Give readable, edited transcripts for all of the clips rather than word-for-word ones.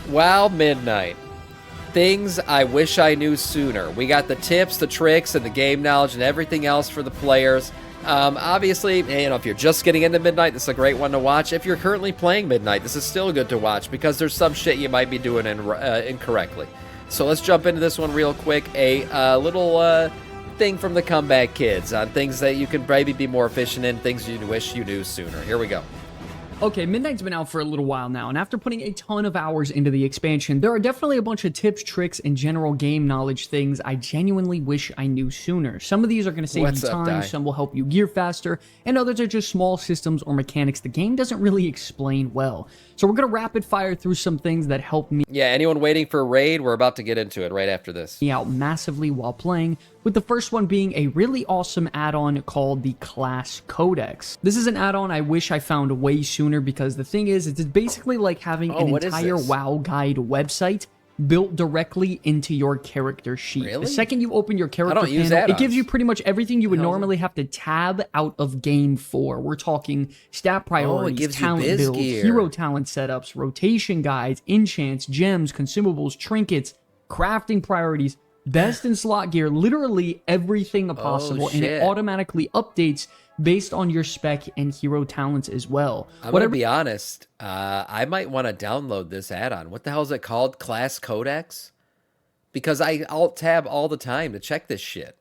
WoW Midnight. Things I wish I knew sooner. We got the tips, the tricks, and the game knowledge and everything else for the players. Obviously, if you're just getting into Midnight, this is a great one to watch. If you're currently playing Midnight, this is still good to watch because there's some shit you might be doing incorrectly. So let's jump into this one real quick. A little thing from the Comeback Kids on things that you can maybe be more efficient in, things you wish you knew sooner. Here we go. Okay, Midnight's been out for a little while now, and after putting a ton of hours into the expansion, there are definitely a bunch of tips, tricks, and general game knowledge things I genuinely wish I knew sooner. Some of these are going to save you time, some will help you gear faster, and others are just small systems or mechanics the game doesn't really explain well. So we're going to rapid fire through some things that help me. Yeah, anyone waiting for a raid, we're about to get into it right after this. Out massively while playing, with the first one being a really awesome add-on called the Class Codex. This is an add-on I wish I found way sooner because the thing is, it's basically like having an entire WoW guide website built directly into your character sheet. Really? The second you open your character panel, it gives you pretty much everything you would normally have to tab out of game for. We're talking stat priorities, talent builds, hero talent setups, rotation guides, enchants, gems, consumables, trinkets, crafting priorities, best in slot gear, literally everything possible, and it automatically updates based on your spec and hero talents as well. I'm gonna be honest, I might want to download this add-on. What the hell is it called? Class Codex? Because I alt-tab all the time to check this shit.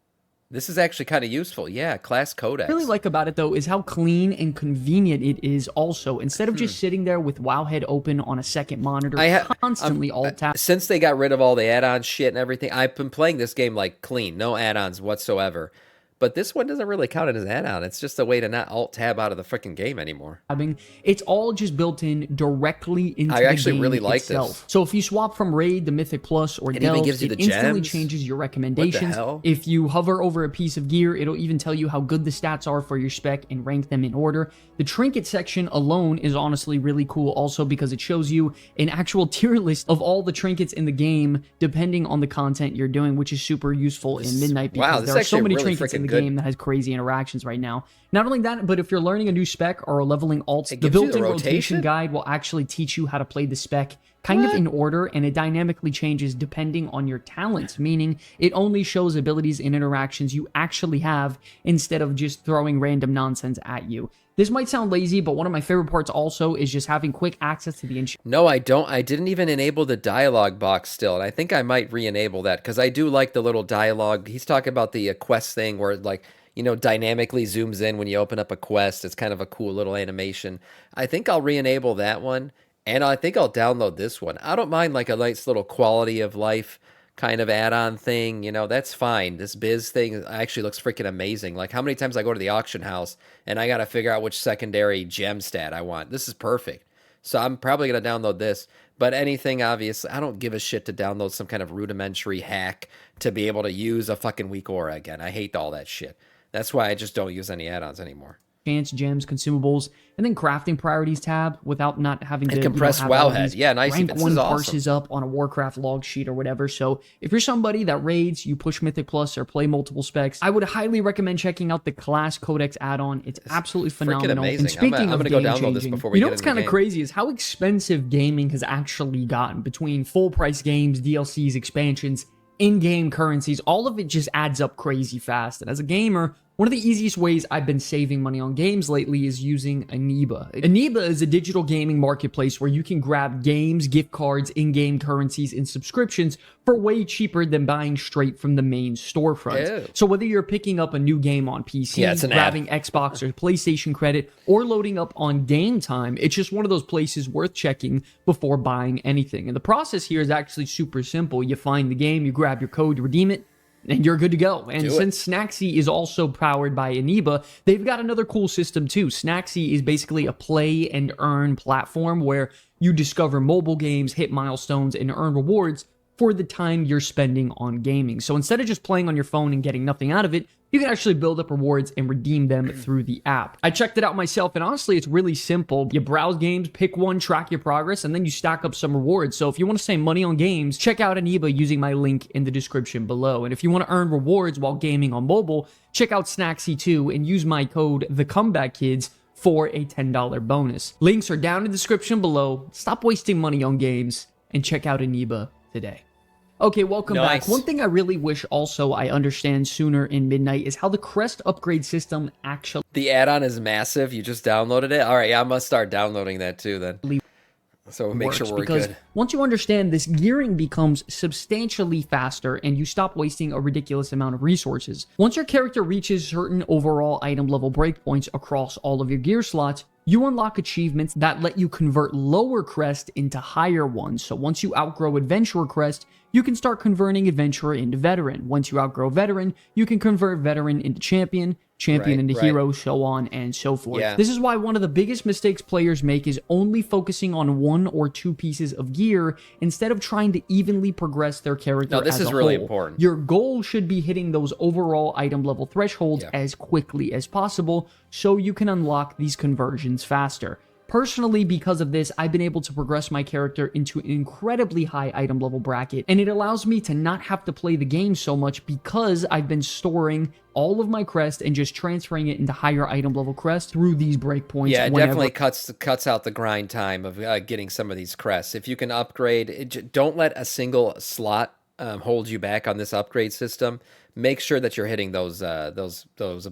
This is actually kind of useful. Yeah, Class Codex. What I really like about it, though, is how clean and convenient it is also. Instead of just sitting there with WoWhead open on a second monitor, constantly alt-tab. Since they got rid of all the add-on shit and everything, I've been playing this game like clean. No add-ons whatsoever. But this one doesn't really count as an add-on. It's just a way to not alt-tab out of the freaking game anymore. It's all just built in directly into the game. I actually really like this. So if you swap from Raid to Mythic Plus or Delve, it instantly changes your recommendations. What the hell? If you hover over a piece of gear, it'll even tell you how good the stats are for your spec and rank them in order. The trinket section alone is honestly really cool also because it shows you an actual tier list of all the trinkets in the game depending on the content you're doing, which is super useful in Midnight because there are so many trinkets in the game that has crazy interactions right now. Not only that, but if you're learning a new spec or leveling alts, the built-in rotation guide will actually teach you how to play the spec kind of in order, and it dynamically changes depending on your talents, meaning it only shows abilities and interactions you actually have instead of just throwing random nonsense at you. This might sound lazy, but one of my favorite parts also is just having quick access to the enchant. No, I don't. I didn't even enable the dialogue box still, and I think I might re-enable that because I do like the little dialogue. He's talking about the quest thing where it dynamically zooms in when you open up a quest. It's kind of a cool little animation. I think I'll re-enable that one, and I think I'll download this one. I don't mind like a nice little quality of life kind of add-on thing, that's fine. This biz thing actually looks freaking amazing. Like how many times I go to the auction house and I got to figure out which secondary gem stat I want. This is perfect. So I'm probably going to download this, but anything obvious, I don't give a shit to download some kind of rudimentary hack to be able to use a fucking weak aura again. I hate all that shit. That's why I just don't use any add-ons anymore. Chance, gems, consumables, and then crafting priorities tab without not having to compress Wowhead. Yeah, nice. Rank 1 parses up on a Warcraft log sheet or whatever. So if you're somebody that raids, you push Mythic Plus or play multiple specs, I would highly recommend checking out the Class Codex add-on. It's absolutely phenomenal. Amazing. And speaking of game download this before we what's kind of crazy is how expensive gaming has actually gotten between full price games, DLCs, expansions, in-game currencies. All of it just adds up crazy fast. And as a gamer, one of the easiest ways I've been saving money on games lately is using Aniba. Aniba is a digital gaming marketplace where you can grab games, gift cards, in-game currencies, and subscriptions for way cheaper than buying straight from the main storefront. Ew. So whether you're picking up a new game on PC, grabbing Xbox or PlayStation credit, or loading up on Game Time, it's just one of those places worth checking before buying anything. And the process here is actually super simple. You find the game, you grab your code, redeem it, and you're good to go. And since Snacksy is also powered by Aniba, they've got another cool system too. Snacksy is basically a play and earn platform where you discover mobile games, hit milestones, and earn rewards for the time you're spending on gaming. So instead of just playing on your phone and getting nothing out of it, you can actually build up rewards and redeem them through the app. I checked it out myself, and honestly, it's really simple. You browse games, pick one, track your progress, and then you stack up some rewards. So if you want to save money on games, check out Aniba using my link in the description below. And if you want to earn rewards while gaming on mobile, check out Snacksy too and use my code TheComebackKids for a $10 bonus. Links are down in the description below. Stop wasting money on games and check out Aniba today. Okay, welcome back. One thing I really wish also I understand sooner in Midnight is how the Crest upgrade system actually... The add-on is massive. You just downloaded it? All right, yeah, I must start downloading that too then. So we'll make sure we're because good. Once you understand this, gearing becomes substantially faster and you stop wasting a ridiculous amount of resources. Once your character reaches certain overall item level breakpoints across all of your gear slots, you unlock achievements that let you convert lower crest into higher ones. So once you outgrow Adventurer crest, you can start converting Adventurer into Veteran. Once you outgrow Veteran, you can convert Veteran into Champion, Champion into Hero, so on and so forth. Yeah. This is why one of the biggest mistakes players make is only focusing on 1 or 2 pieces of gear instead of trying to evenly progress their character as a whole. No, this is really important. Your goal should be hitting those overall item level thresholds as quickly as possible so you can unlock these conversions faster. Personally, because of this, I've been able to progress my character into an incredibly high item level bracket, and it allows me to not have to play the game so much because I've been storing all of my crest and just transferring it into higher item level crest through these breakpoints. Yeah, it definitely cuts out the grind time of getting some of these crests. If you can upgrade, don't let a single slot hold you back on this upgrade system. Make sure that you're hitting those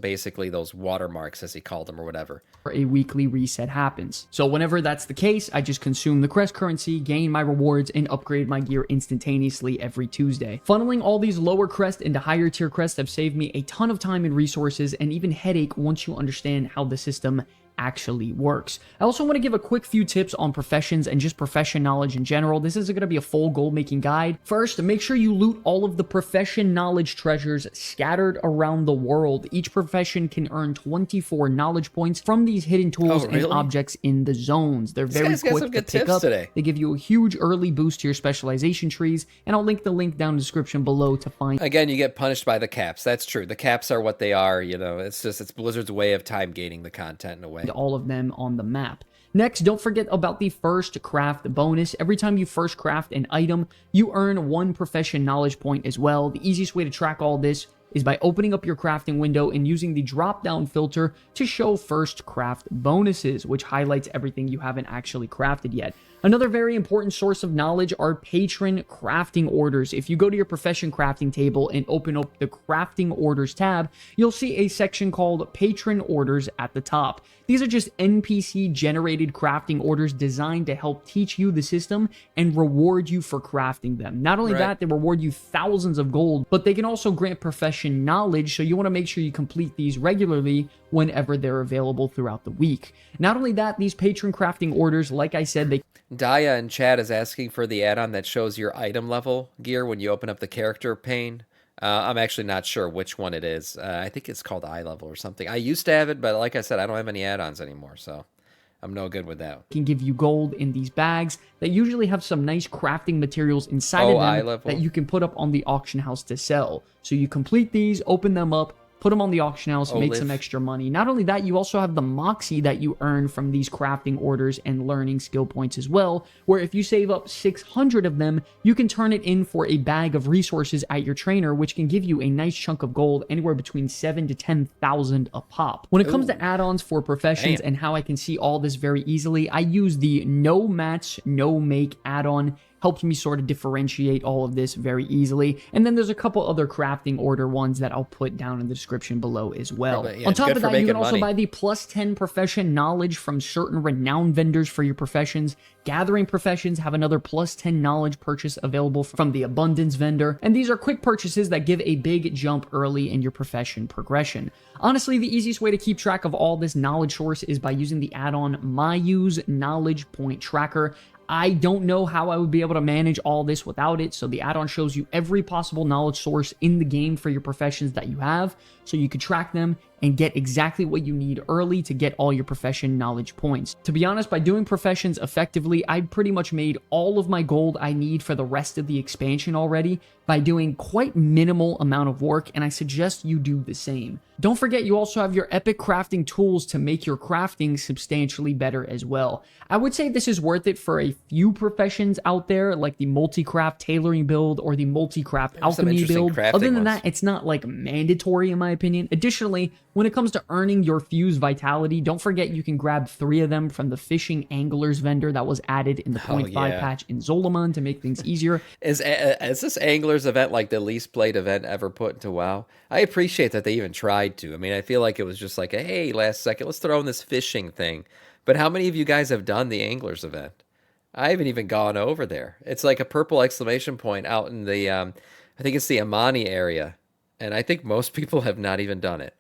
basically those watermarks, as he called them, or whatever. A weekly reset happens. So whenever that's the case, I just consume the crest currency, gain my rewards, and upgrade my gear instantaneously every Tuesday. Funneling all these lower crest into higher tier crests have saved me a ton of time and resources, and even headache once you understand how the system actually works. I also want to give a quick few tips on professions and just profession knowledge in general. This isn't going to be a full gold making guide. First, make sure you loot all of the profession knowledge treasures scattered around the world. Each profession can earn 24 knowledge points from these hidden tools and objects in the zones. They're very quick to pick up. They give you a huge early boost to your specialization trees, and I'll link the link down in the description below to find. Again, you get punished by the caps. That's true. The caps are what they are, you know. It's Blizzard's way of time gating the content in a way. All of them on the map. Next, don't forget about the first craft bonus. Every time you first craft an item, you earn 1 profession knowledge point as well. The easiest way to track all this is by opening up your crafting window and using the drop-down filter to show first craft bonuses, which highlights everything you haven't actually crafted yet. Another very important source of knowledge are patron crafting orders. If you go to your profession crafting table and open up the crafting orders tab, you'll see a section called patron orders at the top. These are just NPC generated crafting orders designed to help teach you the system and reward you for crafting them. Not only that, they reward you thousands of gold, but they can also grant profession knowledge, so you want to make sure you complete these regularly whenever they're available throughout the week. Not only that, these patron crafting orders, like I said, they... Daya in chat is asking for the add-on that shows your item level gear when you open up the character pane. I'm actually not sure which one it is. I think it's called eye level or something. I used to have it, but like I said, I don't have any add-ons anymore, so I'm no good with that. Can give you gold in these bags that usually have some nice crafting materials inside of them that you can put up on the auction house to sell. So you complete these, open them up, put them on the auction house, make some extra money. Not only that, you also have the moxie that you earn from these crafting orders and learning skill points as well, where if you save up 600 of them, you can turn it in for a bag of resources at your trainer, which can give you a nice chunk of gold, anywhere between 7,000 to 10,000 a pop. When it comes to add-ons for professions and how I can see all this very easily, I use the no match, no make add-on. Helps me sort of differentiate all of this very easily. And then there's a couple other crafting order ones that I'll put down in the description below as well. On top of that, you can also buy the plus 10 profession knowledge from certain renowned vendors for your professions. Gathering professions have another plus 10 knowledge purchase available from the abundance vendor. And these are quick purchases that give a big jump early in your profession progression. Honestly, the easiest way to keep track of all this knowledge source is by using the add-on MyUse Knowledge Point Tracker. I don't know how I would be able to manage all this without it, so the add-on shows you every possible knowledge source in the game for your professions that you have, so you could track them and get exactly what you need early to get all your profession knowledge points. To be honest, by doing professions effectively, I pretty much made all of my gold I need for the rest of the expansion already by doing quite minimal amount of work, and I suggest you do the same. Don't forget, you also have your epic crafting tools to make your crafting substantially better as well. I would say this is worth it for a few professions out there, like the multi-craft tailoring build or the multi-craft alchemy build. Other than that, it's not like mandatory in my opinion. Additionally, When it comes to earning your Fuse Vitality, don't forget you can grab 3 of them from the Fishing Anglers vendor that was added in the .5 patch in Zolaman to make things easier. Is this Anglers event like the least played event ever put into WoW? I appreciate that they even tried to. I mean, I feel like it was just like, hey, last second, let's throw in this fishing thing. But how many of you guys have done the Anglers event? I haven't even gone over there. It's like a purple exclamation point out in the, I think it's the Amani area. And I think most people have not even done it.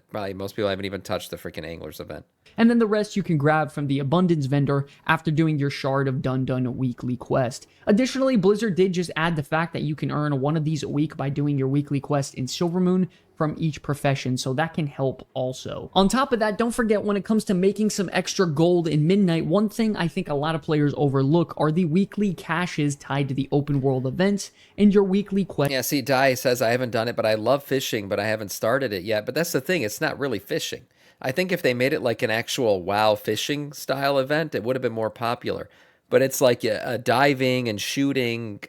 Probably most people haven't even touched the freaking Anglers event. And then the rest you can grab from the Abundance vendor after doing your Shard of Dun Dun weekly quest. Additionally, Blizzard did just add the fact that you can earn one of these a week by doing your weekly quest in Silvermoon from each profession, so that can help also. On top of that, don't forget when it comes to making some extra gold in Midnight, one thing I think a lot of players overlook are the weekly caches tied to the open world events and your weekly quest. Yeah, see, Dai says I haven't done it, but I love fishing, but I haven't started it yet. But that's the thing, it's not really fishing. I think if they made it like an actual WoW fishing style event, it would have been more popular. But it's like a diving and shooting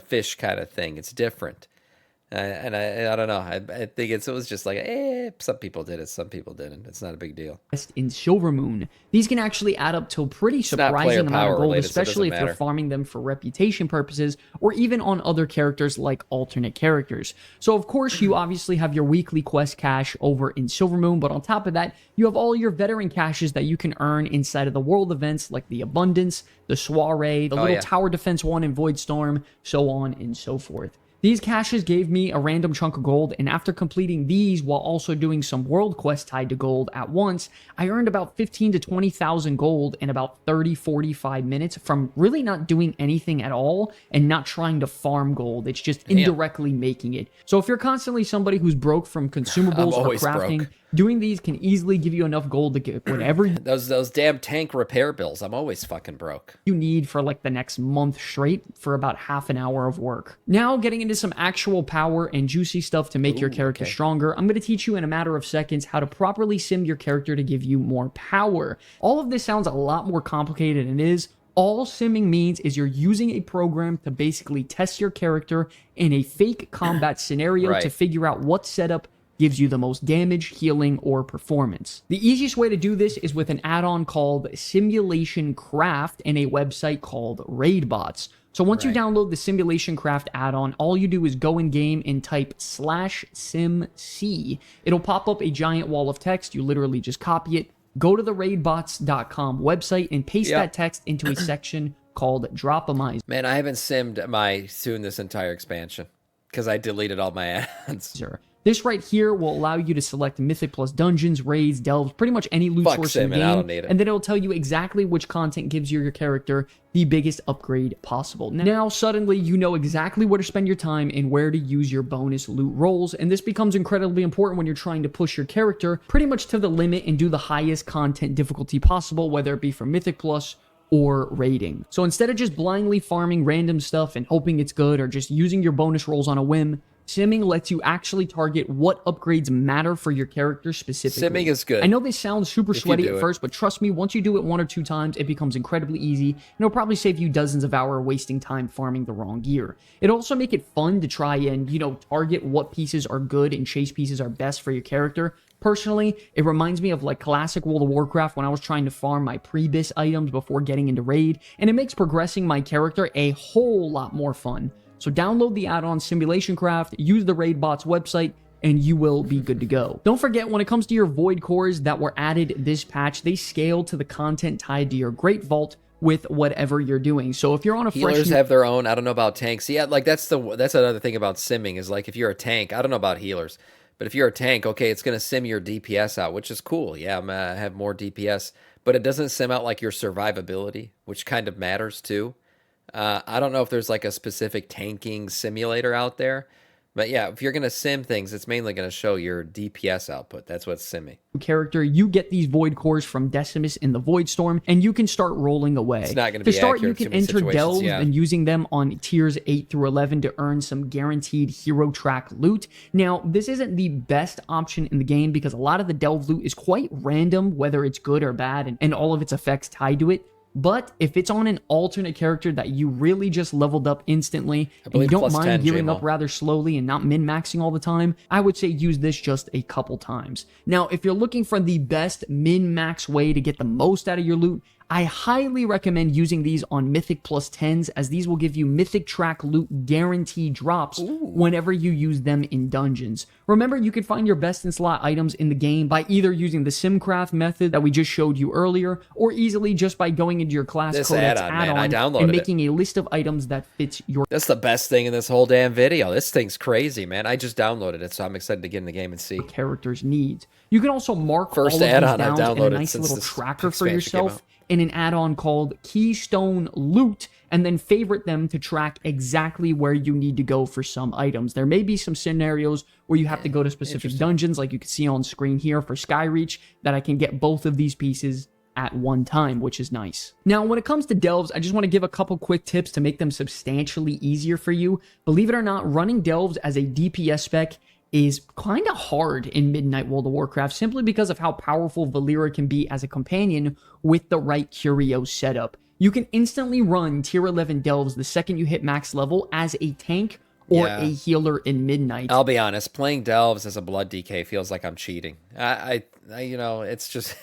fish kind of thing. It's different. And I don't know. I think it was just like, some people did it, some people didn't. It's not a big deal. In Silvermoon, these can actually add up to a pretty surprising amount of gold, related, especially if you're farming them for reputation purposes or even on other characters like alternate characters. So of course, you obviously have your weekly quest cache over in Silvermoon, but on top of that, you have all your veteran caches that you can earn inside of the world events like the Abundance, the Soiree, the little Tower Defense one in Voidstorm, so on and so forth. These caches gave me a random chunk of gold, and after completing these while also doing some world quests tied to gold at once, I earned about 15 to 20,000 gold in about 30-45 minutes from really not doing anything at all and not trying to farm gold. It's just indirectly making it. So if you're constantly somebody who's broke from consumables or crafting, doing these can easily give you enough gold to get whatever those damn tank repair bills. I'm always fucking broke. You need for like the next month straight for about half an hour of work. Now getting into some actual power and juicy stuff to make your character stronger, I'm going to teach you in a matter of seconds how to properly sim your character to give you more power. All of this sounds a lot more complicated than it is. All simming means is you're using a program to basically test your character in a fake combat scenario to figure out what setup gives you the most damage, healing, or performance. The easiest way to do this is with an add-on called Simulation Craft and a website called Raidbots. So once you download the Simulation Craft add-on, all you do is go in game and type /simc. It'll pop up a giant wall of text. You literally just copy it, go to the raidbots.com website and paste that text into a section called Dropamize. Man, I haven't simmed my Soon this entire expansion because I deleted all my ads. This right here will allow you to select Mythic Plus dungeons, raids, delves, pretty much any loot source in the game, and then it'll tell you exactly which content gives your character the biggest upgrade possible. Now, suddenly, you know exactly where to spend your time and where to use your bonus loot rolls, and this becomes incredibly important when you're trying to push your character pretty much to the limit and do the highest content difficulty possible, whether it be for Mythic Plus or raiding. So instead of just blindly farming random stuff and hoping it's good or just using your bonus rolls on a whim, simming lets you actually target what upgrades matter for your character specifically. Simming is good. I know they sound super sweaty at first, but trust me, once you do it 1 or 2 times, it becomes incredibly easy, and it'll probably save you dozens of hours wasting time farming the wrong gear. It'll also make it fun to try and, target what pieces are good and chase pieces are best for your character. Personally, it reminds me of like classic World of Warcraft when I was trying to farm my pre-bis items before getting into raid, and it makes progressing my character a whole lot more fun. So download the add-on Simulation Craft, use the Raidbots website, and you will be good to go. Don't forget, when it comes to your Void Cores that were added this patch, they scale to the content tied to your Great Vault with whatever you're doing. So if you're on a healers have their own. I don't know about tanks. Yeah, like that's another thing about simming is like if you're a tank, I don't know about healers, but if you're a tank, okay, it's going to sim your DPS out, which is cool. Yeah, I'm going to have more DPS, but it doesn't sim out like your survivability, which kind of matters too. I don't know if there's like a specific tanking simulator out there, but yeah, if you're going to sim things, it's mainly going to show your DPS output. That's what's simming. Character, you get these Void Cores from Decimus in the Voidstorm, and you can start rolling away. It's not going to be start, accurate. You can enter delves and using them on tiers 8 through 11 to earn some guaranteed hero track loot. Now, this isn't the best option in the game because a lot of the delve loot is quite random, whether it's good or bad, and all of its effects tied to it. But if it's on an alternate character that you really just leveled up instantly, and you believe don't plus mind 10, gearing up JMO. rather slowly and not min-maxing all the time, I would say use this just a couple times. Now, if you're looking for the best min-max way to get the most out of your loot, I highly recommend using these on Mythic plus 10s, as these will give you Mythic track loot guarantee drops whenever you use them in dungeons. Remember, you can find your best in slot items in the game by either using the Simcraft method that we just showed you earlier, or easily just by going into your class This Codex add-on, man, I add-on downloaded and it. making a list of items that fits your That's the best thing in this whole damn video. This thing's crazy, man. I just downloaded it, so I'm excited to get in the game and see. character's needs. You can also mark First all of these add-on I've down in a downloaded nice since little this tracker for expansion came yourself out. in an add-on called Keystone Loot, and then favorite them to track exactly where you need to go for some items. There may be some scenarios where you have to go to specific dungeons, like you can see on screen here for Skyreach, that I can get both of these pieces at one time, which is nice. Now, when it comes to delves, I just want to give a couple quick tips to make them substantially easier for you. Believe it or not, running delves as a DPS spec is kind of hard in Midnight World of Warcraft, simply because of how powerful Valeera can be as a companion with the right curio setup. You can instantly run tier 11 delves the second you hit max level as a tank or Yeah. a healer in Midnight. I'll be honest, playing delves as a blood DK feels like I'm cheating. You know, it's just,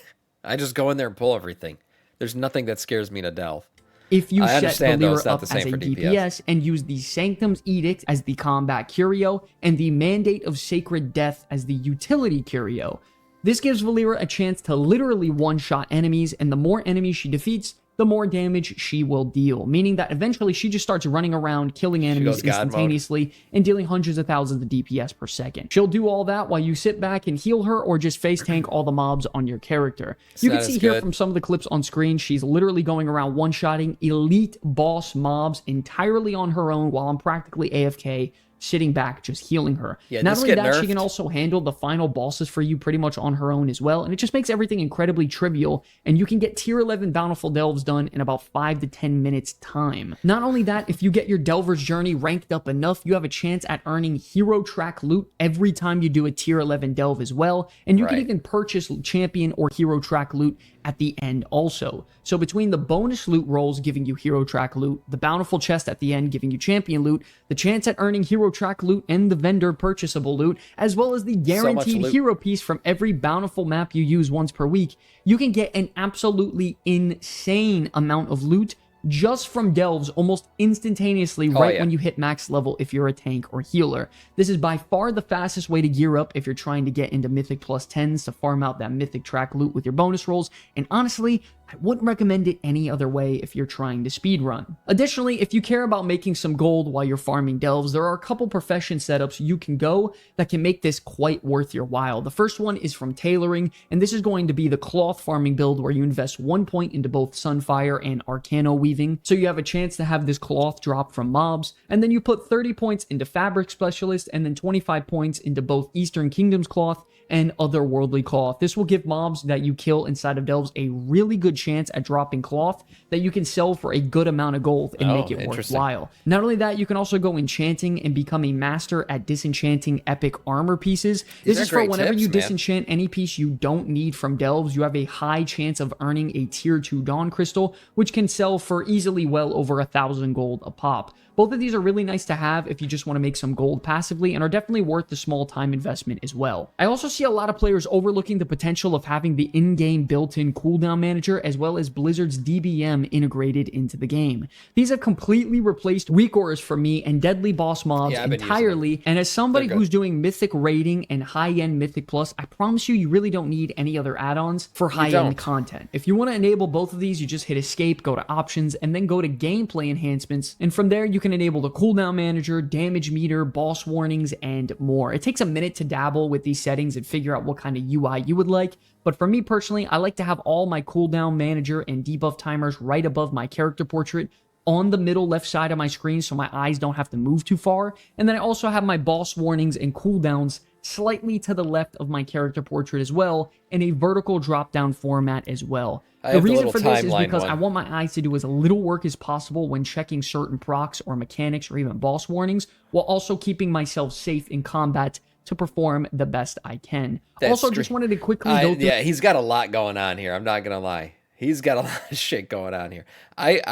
I just go in there and pull everything. There's nothing that scares me to delve. If you I set understand, though, it's Valeera not up the as same a for DPS. DPS. And use the Sanctum's Edict as the combat curio and the Mandate of Sacred Death as the utility curio, this gives Valeera a chance to literally one-shot enemies, and the more enemies she defeats, the more damage she will deal, meaning that eventually she just starts running around, killing enemies goes God mode. instantaneously and dealing hundreds of thousands of DPS per second. She'll do all that while you sit back and heal her, or just face tank all the mobs on your character. You can That see is here good. from some of the clips on screen, she's literally going around one-shotting elite boss mobs entirely on her own, while I'm practically AFK, sitting back just healing her. Yeah, Not this only get that, she can nerfed. also handle the final bosses for you pretty much on her own as well, and it just makes everything incredibly trivial, and you can get tier 11 bountiful delves done in about 5 to 10 minutes time. Not only that, if you get your Delver's Journey ranked up enough, you have a chance at earning hero track loot every time you do a tier 11 delve as well, and you can Right. even purchase champion or hero track loot at the end also. So between the bonus loot rolls giving you hero track loot, the bountiful chest at the end giving you champion loot, the chance at earning hero track loot and the vendor purchasable loot, as well as the guaranteed loot. hero piece from every bountiful map you use once per week, you can get an absolutely insane amount of loot just from delves almost instantaneously right yeah. when you hit max level if you're a tank or healer. This is by far the fastest way to gear up if you're trying to get into Mythic plus 10s to farm out that Mythic track loot with your bonus rolls, and honestly, I wouldn't recommend it any other way if you're trying to speedrun. Additionally, if you care about making some gold while you're farming delves, there are a couple profession setups you can go that can make this quite worth your while. The first one is from tailoring, and this is going to be the cloth farming build where you invest 1 point into both Sunfire and Arcano weaving, so you have a chance to have this cloth drop from mobs, and then you put 30 points into fabric specialist and then 25 points into both Eastern Kingdoms cloth and otherworldly cloth. This will give mobs that you kill inside of delves a really good chance at dropping cloth that you can sell for a good amount of gold and make it interesting. worthwhile. Not only that, you can also go enchanting and become a master at disenchanting epic armor pieces. This are is for great whenever tips, you man. disenchant any piece you don't need from delves, you have a high chance of earning a tier 2 dawn crystal, which can sell for easily well over 1,000 gold a pop. Both of these are really nice to have if you just want to make some gold passively, and are definitely worth the small time investment as well. I also see a lot of players overlooking the potential of having the in-game built-in cooldown manager as well as Blizzard's DBM integrated into the game. These have completely replaced weak auras for me and deadly boss mobs Yeah, I've been using entirely, and as somebody They're good. who's doing Mythic rating and high-end Mythic Plus, I promise you really don't need any other add-ons for high-end don't. content. If you want to enable both of these, you just hit escape, go to options, and then go to gameplay enhancements, and from there you can enable the cooldown manager, damage meter, boss warnings, and more. It takes a minute to dabble with these settings and figure out what kind of UI you would like, but for me personally, I like to have all my cooldown manager and debuff timers right above my character portrait on the middle left side of my screen so my eyes don't have to move too far, and then I also have my boss warnings and cooldowns slightly to the left of my character portrait as well, in a vertical drop-down format as well. I The have the reason little for this is timeline because one. I want my eyes to do as little work as possible when checking certain procs or mechanics or even boss warnings, while also keeping myself safe in combat to perform the best I can. That's Also, true. just wanted to quickly go through Yeah, he's got a lot going on here. I'm not gonna lie. He's got a lot of shit going on here.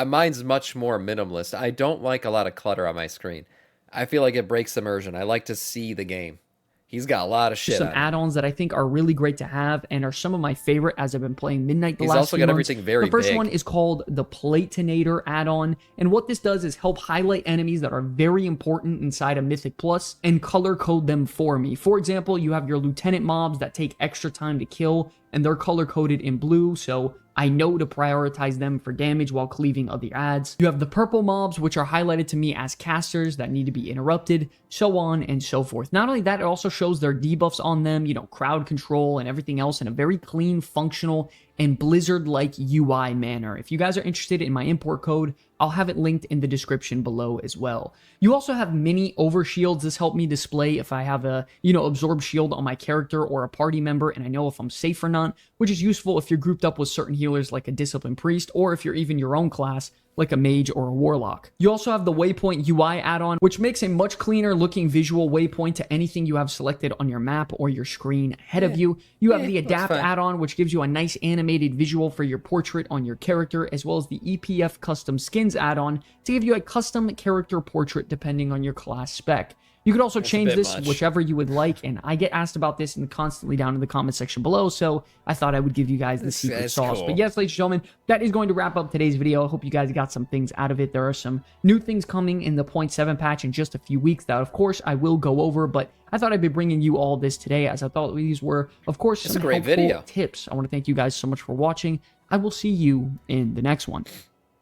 Mine's much more minimalist. I don't like a lot of clutter on my screen. I feel like it breaks immersion. I like to see the game. He's got a lot of shit. Some add-ons that I think are really great to have and are some of my favorite as I've been playing Midnight the last few months. He's also got everything very big. The first one is called the Platinator add-on, and what this does is help highlight enemies that are very important inside of Mythic Plus and color code them for me. For example, you have your lieutenant mobs that take extra time to kill, and they're color coded in blue, so I know to prioritize them for damage while cleaving other ads. You have the purple mobs, which are highlighted to me as casters that need to be interrupted, so on and so forth. Not only that, it also shows their debuffs on them, you know, crowd control and everything else in a very clean, functional, and Blizzard-like UI manner. If you guys are interested in my import code, I'll have it linked in the description below as well. You also have mini overshields. This helped me display if I have a, absorb shield on my character or a party member, and I know if I'm safe or not, which is useful if you're grouped up with certain healers like a disciplined priest, or if you're even your own class, like a mage or a warlock. You also have the waypoint UI add-on, which makes a much cleaner looking visual waypoint to anything you have selected on your map or your screen ahead of you. You have the adapt add-on, which gives you a nice animated visual for your portrait on your character, as well as the EPF custom skins add-on to give you a custom character portrait depending on your class spec. You could also change this whichever you would like, and I get asked about this constantly down in the comment section below, so I thought I would give you guys the secret sauce. Cool. But yes, ladies and gentlemen, that is going to wrap up today's video. I hope you guys got some things out of it. There are some new things coming in the 0.7 patch in just a few weeks that, of course, I will go over, but I thought I'd be bringing you all this today, as I thought these were, of course, some helpful tips. I want to thank you guys so much for watching. I will see you in the next one.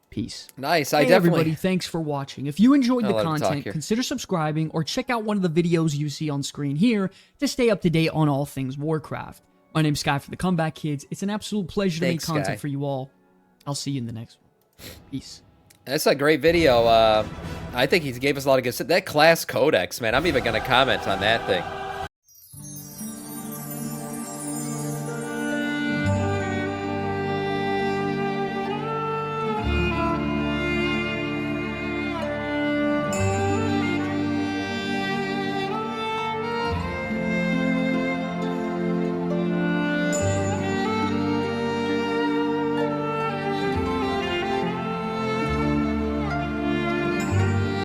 Peace. Nice. Hey everybody, thanks for watching. If you enjoyed the content, consider subscribing or check out one of the videos you see on screen here to stay up to date on all things Warcraft. My name's Sky for the Comeback Kids. It's an absolute pleasure to make content for you all. I'll see you in the next one. Peace. That's a great video. I think he gave us a lot of good stuff. That class Codex, man, I'm even going to comment on that thing.